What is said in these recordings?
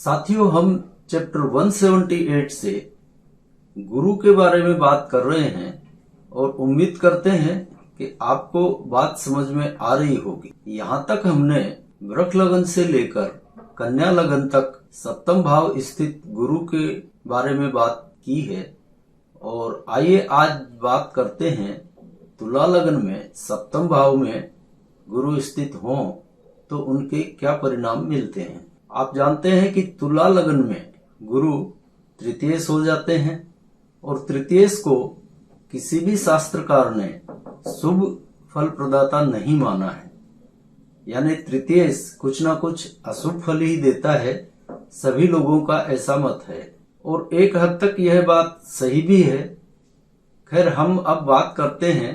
साथियों, हम चैप्टर 178 से गुरु के बारे में बात कर रहे हैं और उम्मीद करते हैं कि आपको बात समझ में आ रही होगी। यहाँ तक हमने वृक लगन से लेकर कन्या लगन तक सप्तम भाव स्थित गुरु के बारे में बात की है और आइए आज बात करते हैं तुला लगन में सप्तम भाव में गुरु स्थित हों तो उनके क्या परिणाम मिलते हैं। आप जानते हैं कि तुला लगन में गुरु तृतीयेश हो जाते हैं और तृतीयेश को किसी भी शास्त्रकार ने शुभ फल प्रदाता नहीं माना है, यानी तृतीयेश कुछ ना कुछ अशुभ फल ही देता है। सभी लोगों का ऐसा मत है और एक हद तक यह बात सही भी है। खैर, हम अब बात करते हैं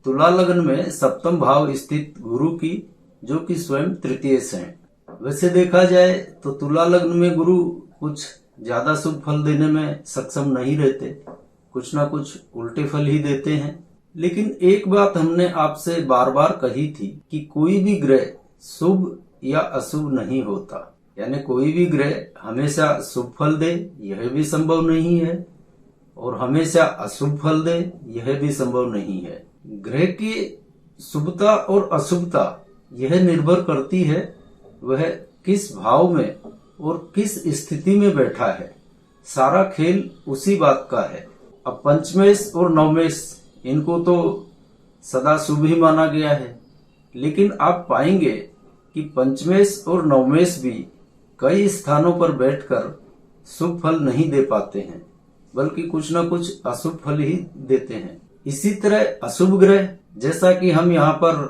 तुला लगन में सप्तम भाव स्थित गुरु की, जो कि स्वयं तृतीयेश हैं। वैसे देखा जाए तो तुला लग्न में गुरु कुछ ज्यादा शुभ फल देने में सक्षम नहीं रहते, कुछ ना कुछ उल्टे फल ही देते हैं। लेकिन एक बात हमने आपसे बार बार कही थी कि कोई भी ग्रह शुभ या अशुभ नहीं होता, यानी कोई भी ग्रह हमेशा शुभ फल दे यह भी संभव नहीं है और हमेशा अशुभ फल दे यह भी संभव नहीं है। ग्रह की शुभता और अशुभता यह निर्भर करती है वह किस भाव में और किस स्थिति में बैठा है। सारा खेल उसी बात का है। अब पंचमेश और नवमेश इनको तो सदा शुभ ही माना गया है, लेकिन आप पाएंगे कि पंचमेश और नवमेश भी कई स्थानों पर बैठकर शुभ फल नहीं दे पाते हैं, बल्कि कुछ न कुछ अशुभ फल ही देते हैं। इसी तरह अशुभ ग्रह, जैसा कि हम यहाँ पर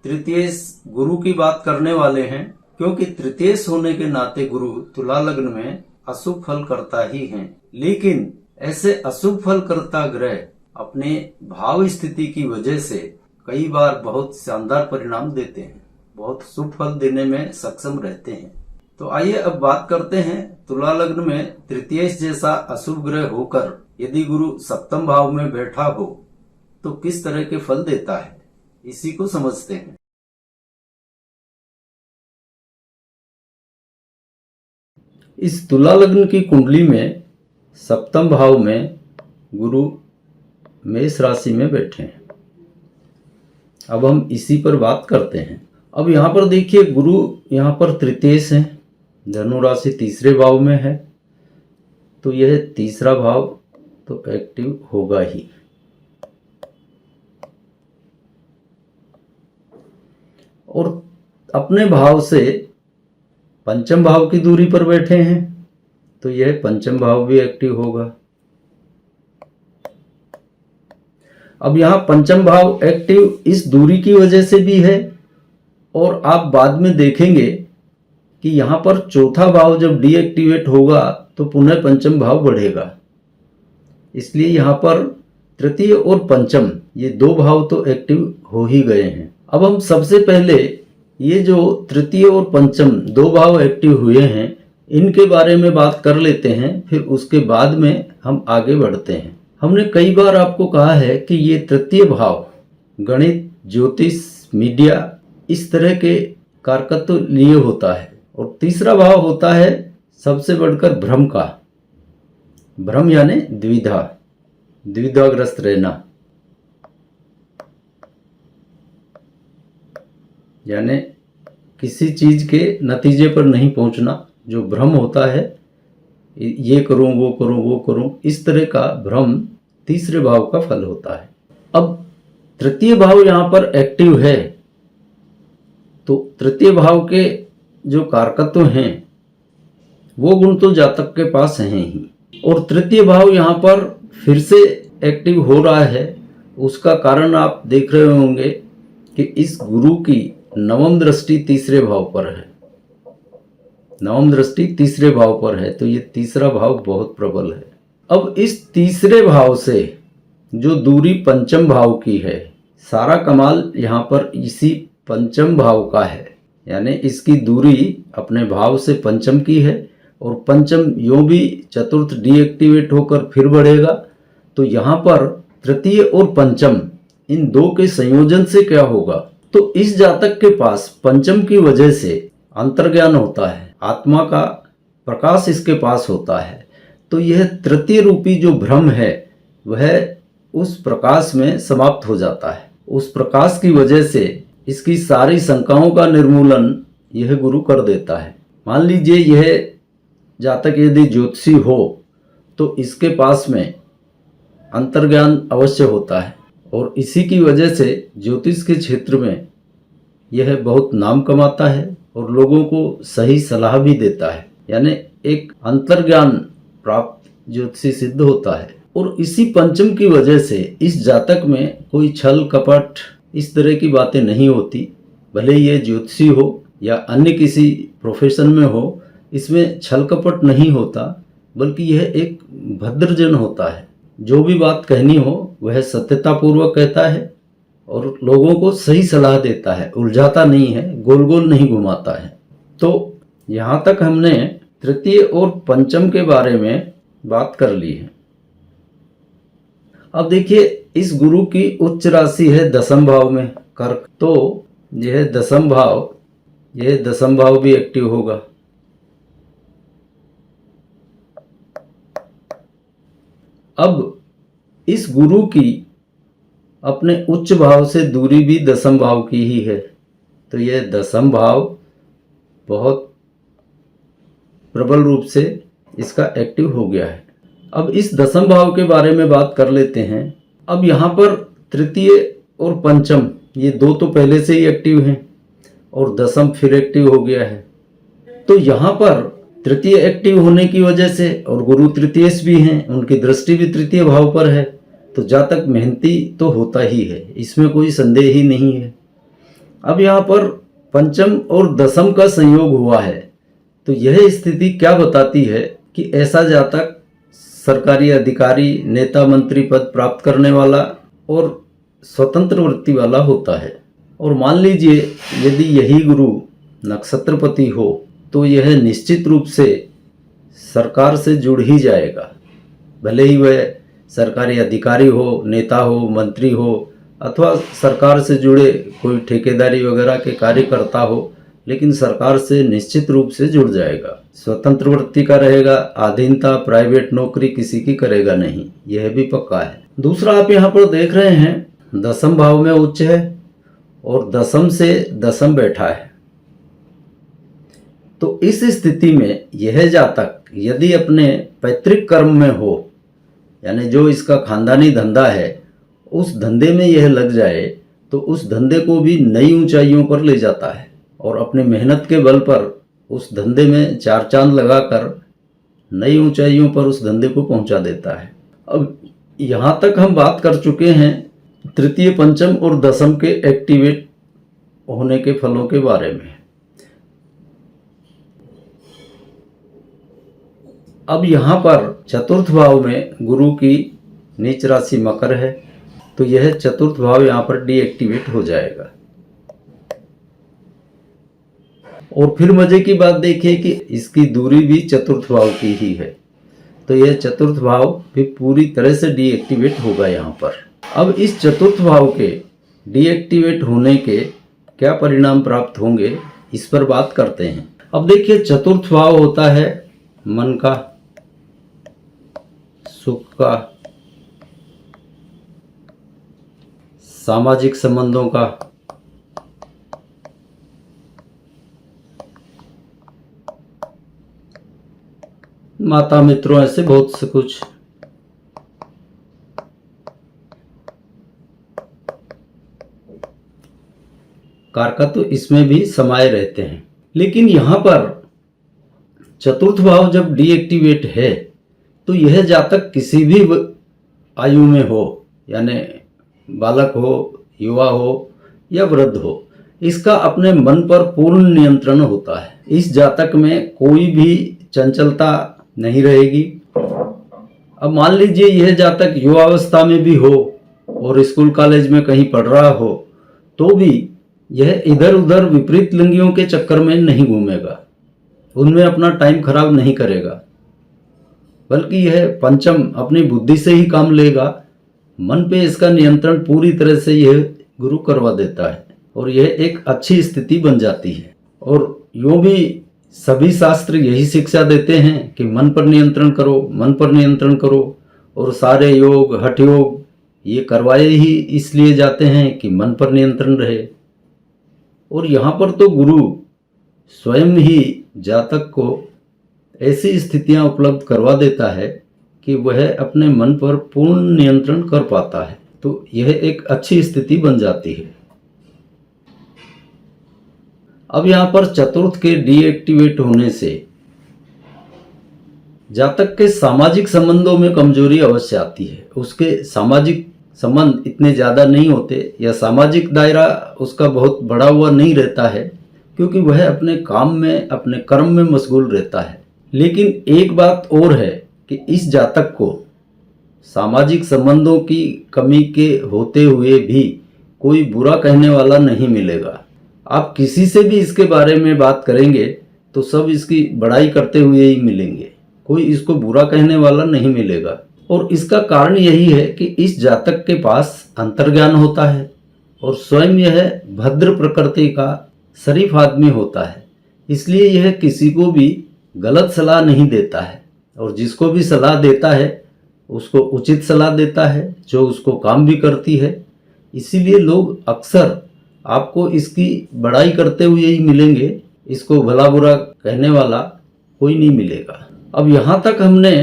तृतीयेश गुरु की बात करने वाले हैं, क्योंकि तृतीयेश होने के नाते गुरु तुला लग्न में अशुभ फल करता ही है। लेकिन ऐसे अशुभ फल करता ग्रह अपने भाव स्थिति की वजह से कई बार बहुत शानदार परिणाम देते हैं, बहुत शुभ फल देने में सक्षम रहते हैं। तो आइए अब बात करते हैं तुला लग्न में तृतीयेश जैसा अशुभ ग्रह होकर यदि गुरु सप्तम भाव में बैठा हो तो किस तरह के फल देता है, इसी को समझते हैं। इस तुला लग्न की कुंडली में सप्तम भाव में गुरु मेष राशि में बैठे हैं। अब हम इसी पर बात करते हैं। अब यहाँ पर देखिए, गुरु यहाँ पर तृतीयेश है, धनु राशि तीसरे भाव में है, तो यह तीसरा भाव तो एक्टिव होगा ही। और अपने भाव से पंचम भाव की दूरी पर बैठे हैं, तो यह पंचम भाव भी एक्टिव होगा। अब यहां पंचम भाव एक्टिव इस दूरी की वजह से भी है और आप बाद में देखेंगे कि यहां पर चौथा भाव जब डीएक्टिवेट होगा तो पुनः पंचम भाव बढ़ेगा। इसलिए यहां पर तृतीय और पंचम ये दो भाव तो एक्टिव हो ही गए हैं। अब हम सबसे पहले ये जो तृतीय और पंचम दो भाव एक्टिव हुए हैं इनके बारे में बात कर लेते हैं, फिर उसके बाद में हम आगे बढ़ते हैं। हमने कई बार आपको कहा है कि ये तृतीय भाव गणित, ज्योतिष, मीडिया इस तरह के कारकत्व लिए होता है और तीसरा भाव होता है सबसे बढ़कर भ्रम का। भ्रम यानी द्विधाग्रस्त रहना, यानी किसी चीज के नतीजे पर नहीं पहुंचना, जो भ्रम होता है, ये करूं वो करूं वो करूं, इस तरह का भ्रम तीसरे भाव का फल होता है। अब तृतीय भाव यहां पर एक्टिव है, तो तृतीय भाव के जो कारकत्व हैं वो गुण तो जातक के पास हैं ही, और तृतीय भाव यहां पर फिर से एक्टिव हो रहा है। उसका कारण आप देख रहे होंगे कि इस गुरु की नवम दृष्टि तीसरे भाव पर है। नवम दृष्टि तीसरे भाव पर है, तो ये तीसरा भाव बहुत प्रबल है। अब इस तीसरे भाव से जो दूरी पंचम भाव की है, सारा कमाल यहाँ पर इसी पंचम भाव का है, यानी इसकी दूरी अपने भाव से पंचम की है और पंचम यूं भी चतुर्थ डीएक्टिवेट होकर फिर बढ़ेगा। तो यहाँ पर तृतीय और पंचम इन दो के संयोजन से क्या होगा, तो इस जातक के पास पंचम की वजह से अंतर्ज्ञान होता है, आत्मा का प्रकाश इसके पास होता है, तो यह तृतीय रूपी जो भ्रम है वह उस प्रकाश में समाप्त हो जाता है। उस प्रकाश की वजह से इसकी सारी शंकाओं का निर्मूलन यह गुरु कर देता है। मान लीजिए यह जातक यदि ज्योतिषी हो तो इसके पास में अंतर्ज्ञान अवश्य होता है, और इसी की वजह से ज्योतिष के क्षेत्र में यह बहुत नाम कमाता है और लोगों को सही सलाह भी देता है, यानी एक अंतर्ज्ञान प्राप्त ज्योतिषी सिद्ध होता है। और इसी पंचम की वजह से इस जातक में कोई छल कपट इस तरह की बातें नहीं होती। भले ये ज्योतिषी हो या अन्य किसी प्रोफेशन में हो, इसमें छल कपट नहीं होता, बल्कि यह एक भद्रजन होता है। जो भी बात कहनी हो वह सत्यतापूर्वक कहता है और लोगों को सही सलाह देता है, उलझाता नहीं है, गोल गोल नहीं घुमाता है। तो यहाँ तक हमने तृतीय और पंचम के बारे में बात कर ली है। अब देखिए, इस गुरु की उच्च राशि है दसम भाव में कर्क, तो यह दसम भाव भी एक्टिव होगा। अब इस गुरु की अपने उच्च भाव से दूरी भी दसम भाव की ही है, तो यह दसम भाव बहुत प्रबल रूप से इसका एक्टिव हो गया है। अब इस दसम भाव के बारे में बात कर लेते हैं। अब यहाँ पर तृतीय और पंचम ये दो तो पहले से ही एक्टिव हैं और दसम फिर एक्टिव हो गया है। तो यहाँ पर तृतीय एक्टिव होने की वजह से, और गुरु तृतीयश भी हैं, उनकी दृष्टि भी तृतीय भाव पर है, तो जातक मेहनती तो होता ही है, इसमें कोई संदेह ही नहीं है। अब यहाँ पर पंचम और दसम का संयोग हुआ है, तो यह स्थिति क्या बताती है कि ऐसा जातक सरकारी अधिकारी, नेता, मंत्री पद प्राप्त करने वाला और स्वतंत्र वृत्ति वाला होता है। और मान लीजिए यदि यही गुरु नक्षत्रपति हो तो यह निश्चित रूप से सरकार से जुड़ ही जाएगा, भले ही वह सरकारी अधिकारी हो, नेता हो, मंत्री हो, अथवा सरकार से जुड़े कोई ठेकेदारी वगैरह के कार्य करता हो, लेकिन सरकार से निश्चित रूप से जुड़ जाएगा। स्वतंत्र वृत्ति का रहेगा, अधीनता, प्राइवेट नौकरी किसी की करेगा नहीं, यह भी पक्का है। दूसरा, आप यहाँ पर देख रहे हैं दसम भाव में उच्च है और दसम से दसम बैठा है, तो इस स्थिति में यह जातक यदि अपने पैतृक कर्म में हो, यानी जो इसका खानदानी धंधा है उस धंधे में यह लग जाए, तो उस धंधे को भी नई ऊंचाइयों पर ले जाता है और अपने मेहनत के बल पर उस धंधे में चार चांद लगाकर नई ऊंचाइयों पर उस धंधे को पहुंचा देता है। अब यहाँ तक हम बात कर चुके हैं तृतीय, पंचम और दसम के एक्टिवेट होने के फलों के बारे में। अब यहाँ पर चतुर्थ भाव में गुरु की नीच राशि मकर है, तो यह चतुर्थ भाव यहाँ पर डीएक्टिवेट हो जाएगा। और फिर मजे की बात देखिए कि इसकी दूरी भी चतुर्थ भाव की ही है, तो यह चतुर्थ भाव भी पूरी तरह से डीएक्टिवेट होगा यहाँ पर। अब इस चतुर्थ भाव के डीएक्टिवेट होने के क्या परिणाम प्राप्त होंगे, इस पर बात करते हैं। अब देखिए, चतुर्थ भाव होता है मन का, सुख का, सामाजिक संबंधों का, माता मित्रों, ऐसे बहुत से कुछ। कारका तो इसमें भी समाये रहते हैं। लेकिन यहाँ पर चतुर्थ भाव जब डीएक्टिवेट है तो यह जातक किसी भी आयु में हो, यानी बालक हो, युवा हो या वृद्ध हो, इसका अपने मन पर पूर्ण नियंत्रण होता है। इस जातक में कोई भी चंचलता नहीं रहेगी। अब मान लीजिए यह जातक युवावस्था में भी हो और स्कूल कॉलेज में कहीं पढ़ रहा हो, तो भी यह इधर उधर विपरीत लिंगियों के चक्कर में नहीं घूमेगा, उनमें अपना टाइम खराब नहीं करेगा, बल्कि यह पंचम अपनी बुद्धि से ही काम लेगा। मन पे इसका नियंत्रण पूरी तरह से यह गुरु करवा देता है और यह एक अच्छी स्थिति बन जाती है। और यूँ भी सभी शास्त्र यही शिक्षा देते हैं कि मन पर नियंत्रण करो, मन पर नियंत्रण करो, और सारे योग, हठ योग ये करवाए ही इसलिए जाते हैं कि मन पर नियंत्रण रहे। और यहाँ पर तो गुरु स्वयं ही जातक को ऐसी स्थितियां उपलब्ध करवा देता है कि वह अपने मन पर पूर्ण नियंत्रण कर पाता है। तो यह एक अच्छी स्थिति बन जाती है। अब यहाँ पर चतुर्थ के डीएक्टिवेट होने से जातक के सामाजिक संबंधों में कमजोरी अवश्य आती है। उसके सामाजिक संबंध इतने ज़्यादा नहीं होते, या सामाजिक दायरा उसका बहुत बड़ा हुआ नहीं रहता है, क्योंकि वह अपने काम में, अपने कर्म में मशगूल रहता है। लेकिन एक बात और है कि इस जातक को सामाजिक संबंधों की कमी के होते हुए भी कोई बुरा कहने वाला नहीं मिलेगा। आप किसी से भी इसके बारे में बात करेंगे तो सब इसकी बड़ाई करते हुए ही मिलेंगे, कोई इसको बुरा कहने वाला नहीं मिलेगा। और इसका कारण यही है कि इस जातक के पास अंतर्ज्ञान होता है और स्वयं यह भद्र प्रकृति का शरीफ आदमी होता है। इसलिए यह किसी को भी गलत सलाह नहीं देता है, और जिसको भी सलाह देता है उसको उचित सलाह देता है, जो उसको काम भी करती है। इसीलिए लोग अक्सर आपको इसकी बड़ाई करते हुए ही मिलेंगे, इसको भला बुरा कहने वाला कोई नहीं मिलेगा। अब यहाँ तक हमने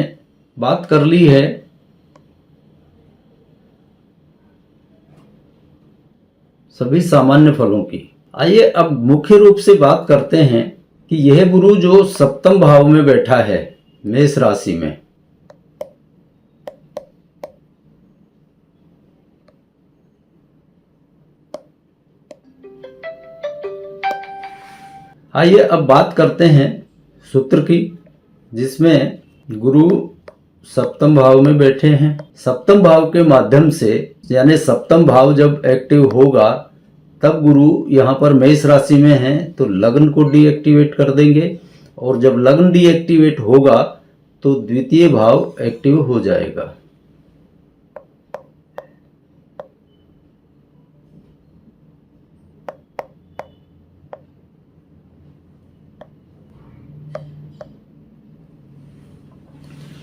बात कर ली है सभी सामान्य फलों की। आइए अब मुख्य रूप से बात करते हैं कि यह गुरु जो सप्तम भाव में बैठा है मेष राशि में, आइए अब बात करते हैं सूत्र की, जिसमें गुरु सप्तम भाव में बैठे हैं। सप्तम भाव के माध्यम से, यानी सप्तम भाव जब एक्टिव होगा तब गुरु यहाँ पर मेष राशि में है तो लग्न को डीएक्टिवेट कर देंगे, और जब लग्न डीएक्टिवेट होगा तो द्वितीय भाव एक्टिव हो जाएगा।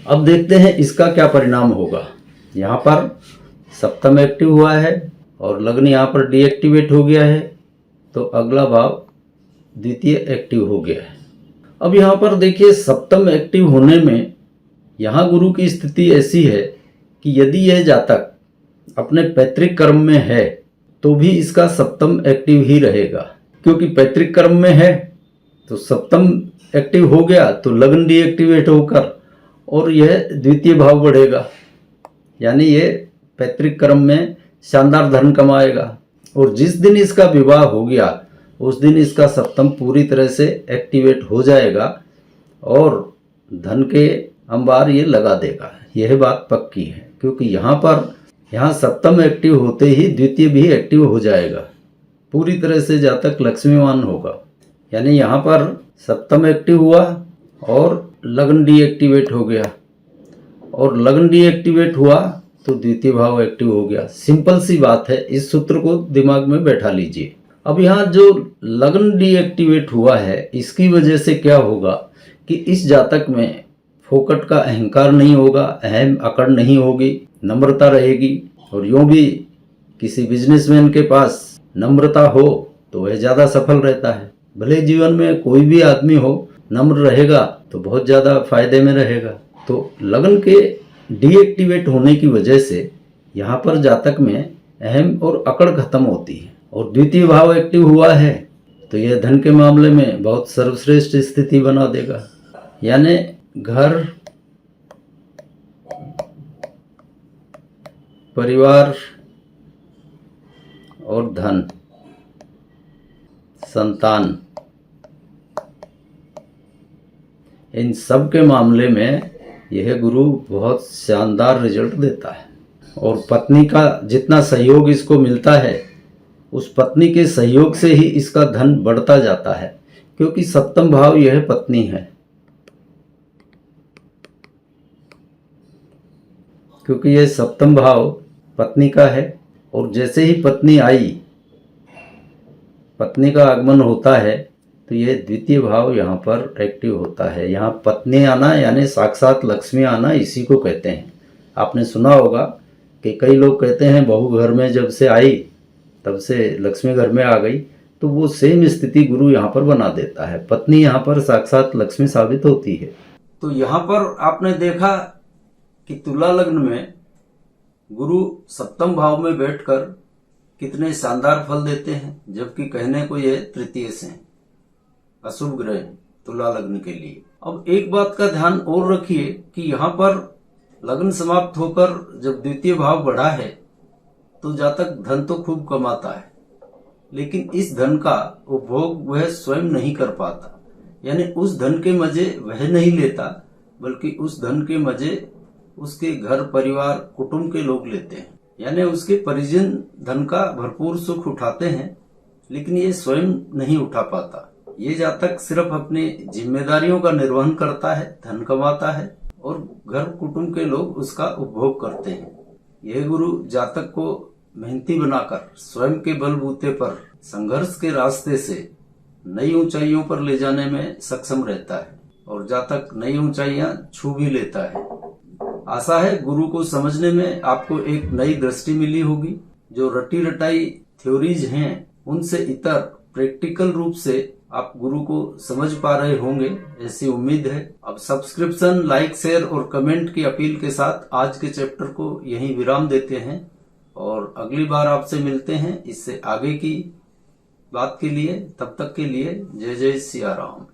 अब देखते हैं इसका क्या परिणाम होगा। यहाँ पर सप्तम एक्टिव हुआ है और लग्न यहाँ पर डीएक्टिवेट हो गया है, तो अगला भाव द्वितीय एक्टिव हो गया है। अब यहाँ पर देखिए सप्तम एक्टिव होने में यहाँ गुरु की स्थिति ऐसी है कि यदि यह जातक अपने पैतृक कर्म में है तो भी इसका सप्तम एक्टिव ही रहेगा, क्योंकि पैतृक कर्म में है तो सप्तम एक्टिव हो गया तो लग्न डीएक्टिवेट होकर और यह द्वितीय भाव बढ़ेगा, यानी ये पैतृक कर्म में शानदार धन कमाएगा। और जिस दिन इसका विवाह हो गया उस दिन इसका सप्तम पूरी तरह से एक्टिवेट हो जाएगा और धन के अंबार ये लगा देगा। यह बात पक्की है, क्योंकि यहाँ सप्तम एक्टिव होते ही द्वितीय भी एक्टिव हो जाएगा, पूरी तरह से जातक लक्ष्मीवान होगा। यानी यहाँ पर सप्तम एक्टिव हुआ और लग्न डीएक्टिवेट हो गया, और लग्न डीएक्टिवेट हुआ तो द्वितीय भाव एक्टिव हो गया। सिंपल सी बात है, इस सूत्र को दिमाग में बैठा लीजिए। अब यहाँ जो लग्न डीएक्टिवेट हुआ है इसकी वजह से क्या होगा कि इस जातक में फोकट का अहंकार नहीं होगा, अहम अकड़ नहीं होगी, नम्रता रहेगी। और यूं भी किसी बिजनेसमैन के पास नम्रता हो तो वह ज़्यादा सफल रहता है। भले जीवन में कोई भी आदमी हो, नम्र रहेगा तो बहुत ज़्यादा फायदे में रहेगा। तो लग्न के डीएक्टिवेट होने की वजह से यहाँ पर जातक में अहम और अकड़ खत्म होती है, और द्वितीय भाव एक्टिव हुआ है तो यह धन के मामले में बहुत सर्वश्रेष्ठ स्थिति बना देगा। यानी घर, परिवार और धन, संतान, इन सब के मामले में यह गुरु बहुत शानदार रिजल्ट देता है। और पत्नी का जितना सहयोग इसको मिलता है उस पत्नी के सहयोग से ही इसका धन बढ़ता जाता है, क्योंकि सप्तम भाव यह पत्नी है। क्योंकि यह सप्तम भाव पत्नी का है, और जैसे ही पत्नी आई, पत्नी का आगमन होता है तो यह द्वितीय भाव यहाँ पर एक्टिव होता है। यहाँ पत्नी आना यानी साक्षात लक्ष्मी आना इसी को कहते हैं। आपने सुना होगा कि कई लोग कहते हैं बहू घर में जब से आई तब से लक्ष्मी घर में आ गई, तो वो सेम स्थिति गुरु यहाँ पर बना देता है। पत्नी यहाँ पर साक्षात लक्ष्मी साबित होती है। तो यहाँ पर आपने देखा कि तुला लग्न में गुरु सप्तम भाव में बैठकर कितने शानदार फल देते हैं, जबकि कहने को ये तृतीय से हैं, अशुभ ग्रह हैं तुला लग्न के लिए। अब एक बात का ध्यान और रखिए कि यहाँ पर लग्न समाप्त होकर जब द्वितीय भाव बढ़ा है तो जातक धन तो खूब कमाता है, लेकिन इस धन का उपभोग वह स्वयं नहीं कर पाता। यानी उस धन के मजे वह नहीं लेता, बल्कि उस धन के मजे उसके घर परिवार कुटुंब के लोग लेते हैं। यानी उसके परिजन धन का भरपूर सुख उठाते हैं, लेकिन ये स्वयं नहीं उठा पाता। ये जातक सिर्फ अपनी जिम्मेदारियों का निर्वहन करता है, धन कमाता है और घर कुटुंब के लोग उसका उपभोग करते हैं। यह गुरु जातक को मेहनती बनाकर स्वयं के बलबूते पर संघर्ष के रास्ते से नई ऊंचाइयों पर ले जाने में सक्षम रहता है और जातक नई ऊंचाइयां छू भी लेता है। आशा है गुरु को समझने में आपको एक नई दृष्टि मिली होगी। जो रटी रटाई थ्योरीज हैं उनसे इतर प्रैक्टिकल रूप से आप गुरु को समझ पा रहे होंगे, ऐसी उम्मीद है। अब सब्सक्रिप्शन, लाइक, शेयर और कमेंट की अपील के साथ आज के चैप्टर को यहीं विराम देते हैं और अगली बार आपसे मिलते हैं इससे आगे की बात के लिए। तब तक के लिए जय जय सिया राम।